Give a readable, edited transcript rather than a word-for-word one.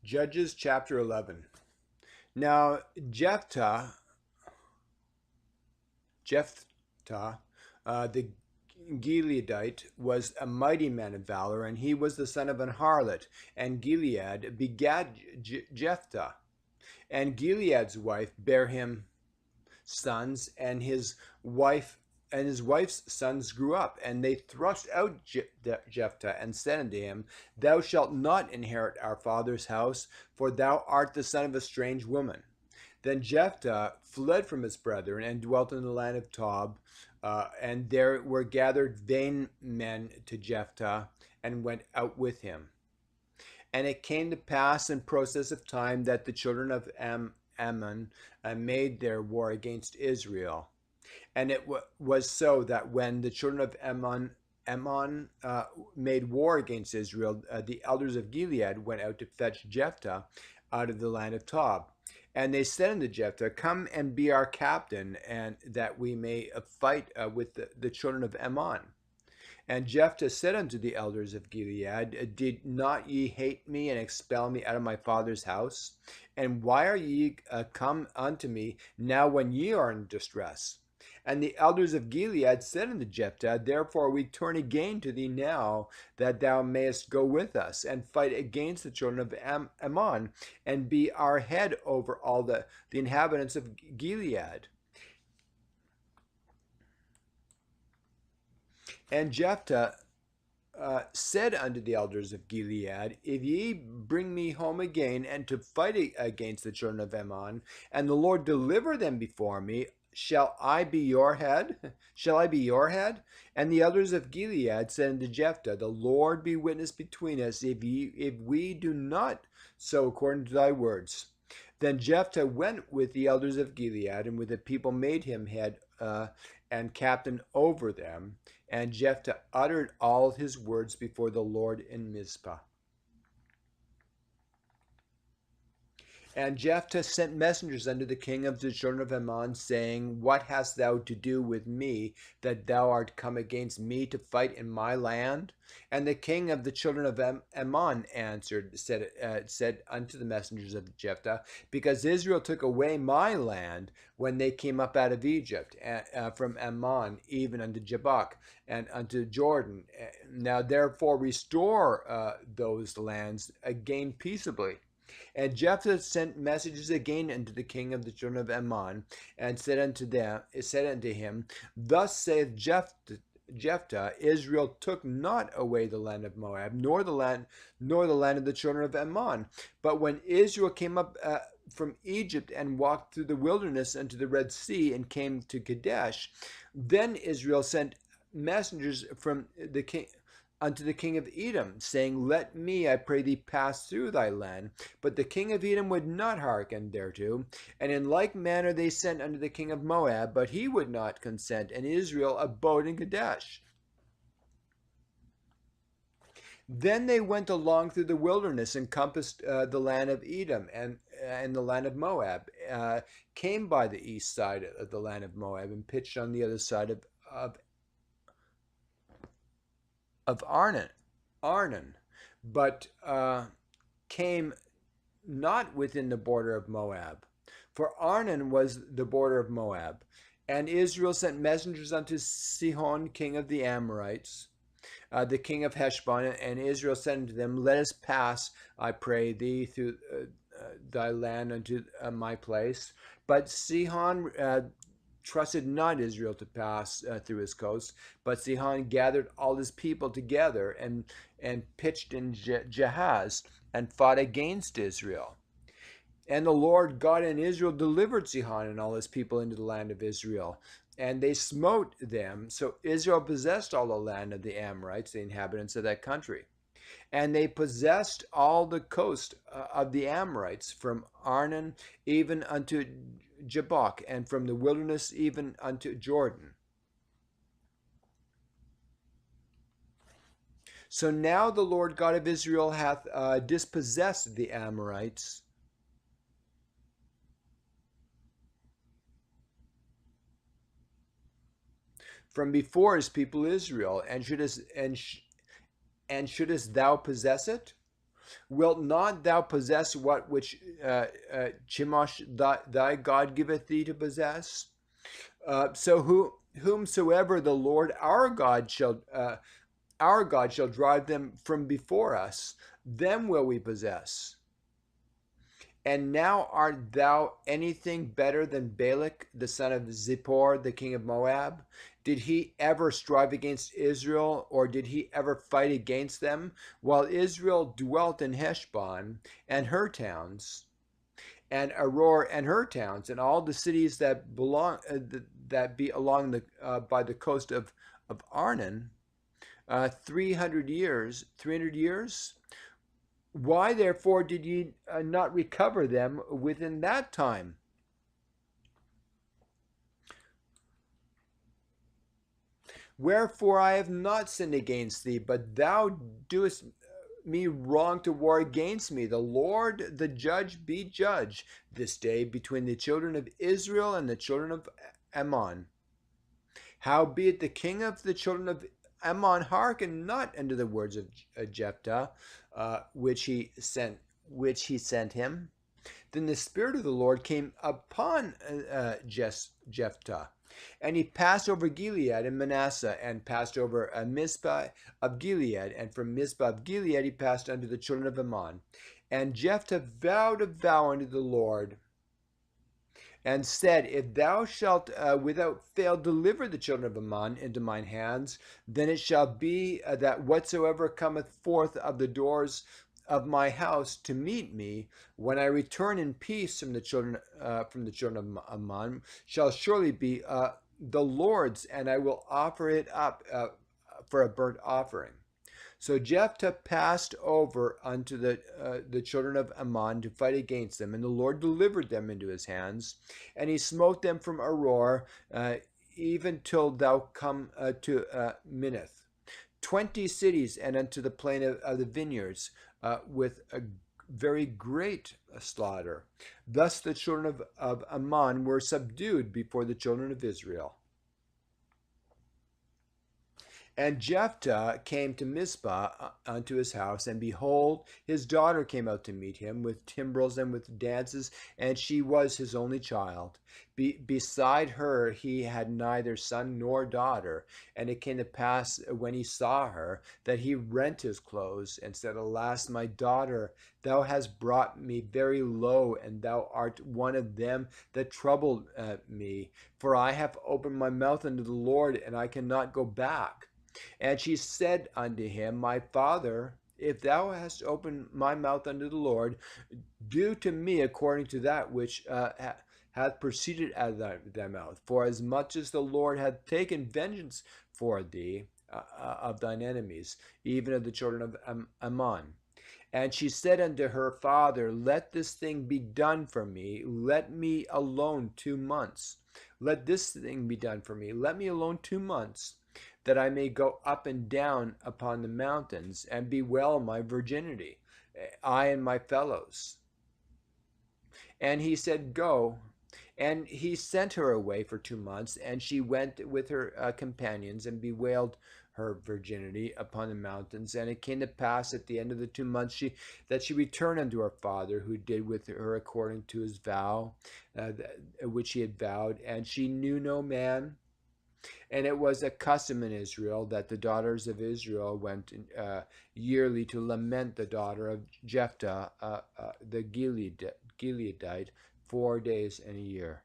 Judges chapter 11. Now Jephthah, the Gileadite, was a mighty man of valor, and he was the son of an harlot. And Gilead begat Jephthah, and Gilead's wife bare him sons, and his wife's sons grew up, and they thrust out Jephthah, and said unto him, Thou shalt not inherit our father's house, for thou art the son of a strange woman. Then Jephthah fled from his brethren and dwelt in the land of Tob, and there were gathered vain men to Jephthah, and went out with him. And it came to pass in process of time that the children of Ammon made their war against Israel. And it was so that when the children of Ammon made war against Israel, the elders of Gilead went out to fetch Jephthah out of the land of Tob. And they said unto Jephthah, Come and be our captain, and that we may fight with the children of Ammon. And Jephthah said unto the elders of Gilead, Did not ye hate me and expel me out of my father's house? And why are ye come unto me now when ye are in distress? And the elders of Gilead said unto Jephthah, Therefore we turn again to thee now, that thou mayest go with us, and fight against the children of Ammon, and be our head over all the inhabitants of Gilead. And Jephthah said unto the elders of Gilead, If ye bring me home again, and to fight against the children of Ammon, and the Lord deliver them before me, shall I be your head? Shall I be your head? And the elders of Gilead said unto Jephthah, The Lord be witness between us, if we do not so according to thy words. Then Jephthah went with the elders of Gilead, and with the people made him head and captain over them. And Jephthah uttered all his words before the Lord in Mizpah. And Jephthah sent messengers unto the king of the children of Ammon, saying, What hast thou to do with me, that thou art come against me to fight in my land? And the king of the children of Ammon answered, said unto the messengers of Jephthah, Because Israel took away my land when they came up out of Egypt, from Ammon even unto Jabbok, and unto Jordan. Now therefore restore those lands again peaceably. And Jephthah sent messages again unto the king of the children of Ammon, and said unto him, Thus saith Jephthah, Israel took not away the land of Moab, nor the land of the children of Ammon. But when Israel came up from Egypt and walked through the wilderness unto the Red Sea, and came to Kadesh, then Israel sent messengers from the king unto the king of Edom, saying, Let me, I pray thee, pass through thy land. But the king of Edom would not hearken thereto. And in like manner they sent unto the king of Moab, but he would not consent, and Israel abode in Kadesh. Then they went along through the wilderness, and compassed the land of Edom and the land of Moab, came by the east side of the land of Moab, and pitched on the other side of Arnon, but came not within the border of Moab, for Arnon was the border of Moab. And Israel sent messengers unto Sihon, king of the Amorites, the king of Heshbon, and Israel said unto them, Let us pass, I pray thee, through thy land unto my place. But Sihon trusted not Israel to pass through his coast, but Sihon gathered all his people together and pitched in Jahaz and fought against Israel. And the Lord God in Israel delivered Sihon and all his people into the land of Israel, and they smote them. So Israel possessed all the land of the Amorites, the inhabitants of that country. And they possessed all the coast of the Amorites, from Arnon even unto Jabbok, and from the wilderness even unto Jordan. So now the Lord God of Israel hath dispossessed the Amorites from before his people Israel, and shouldest thou possess it? Wilt not thou possess what which Chemosh thy God giveth thee to possess? Whomsoever the Lord our God shall drive them from before us, them will we possess. And now art thou anything better than Balak, the son of Zippor, the king of Moab? Did he ever strive against Israel, or did he ever fight against them, while Israel dwelt in Heshbon and her towns, and Aroer and her towns, and all the cities that belong that be along the by the coast of Arnon, 300 years? 300 years? Why therefore did ye not recover them within that time? Wherefore I have not sinned against thee, but thou doest me wrong to war against me. The Lord, the judge, be judge this day between the children of Israel and the children of Ammon. Howbeit the king of the children of Ammon hearkened not unto the words of Jephthah, which he sent him. Then the Spirit of the Lord came upon Jephthah, and he passed over Gilead and Manasseh, and passed over Mizpah of Gilead, and from Mizpah of Gilead he passed unto the children of Ammon. And Jephthah vowed a vow unto the Lord, and said, If thou shalt without fail deliver the children of Ammon into mine hands, then it shall be that whatsoever cometh forth of the doors of my house to meet me, when I return in peace from the children of Ammon, shall surely be the Lord's, and I will offer it up for a burnt offering. So Jephthah passed over unto the children of Ammon to fight against them, and the Lord delivered them into his hands, and he smote them from Aroer even till thou come to Minnith, 20 cities, and unto the plain of the vineyards, with a very great slaughter. Thus the children of Ammon were subdued before the children of Israel. And Jephthah came to Mizpah unto his house, and behold, his daughter came out to meet him with timbrels and with dances, and she was his only child. Beside her he had neither son nor daughter. And it came to pass, when he saw her, that he rent his clothes, and said, Alas, my daughter, thou hast brought me very low, and thou art one of them that troubled me. For I have opened my mouth unto the Lord, and I cannot go back. And she said unto him, My father, if thou hast opened my mouth unto the Lord, do to me according to that which hath proceeded out of thy mouth. For as much as the Lord hath taken vengeance for thee of thine enemies, even of the children of Ammon. And she said unto her father, Let this thing be done for me. Let me alone 2 months. Let this thing be done for me. Let me alone 2 months, that I may go up and down upon the mountains and bewail my virginity, I and my fellows. And he said, Go. And he sent her away for 2 months, and she went with her companions and bewailed her virginity upon the mountains. And it came to pass at the end of the 2 months that she returned unto her father, who did with her according to his vow, which he had vowed. And she knew no man. And it was a custom in Israel that the daughters of Israel went yearly to lament the daughter of Jephthah, the Gileadite, 4 days in a year.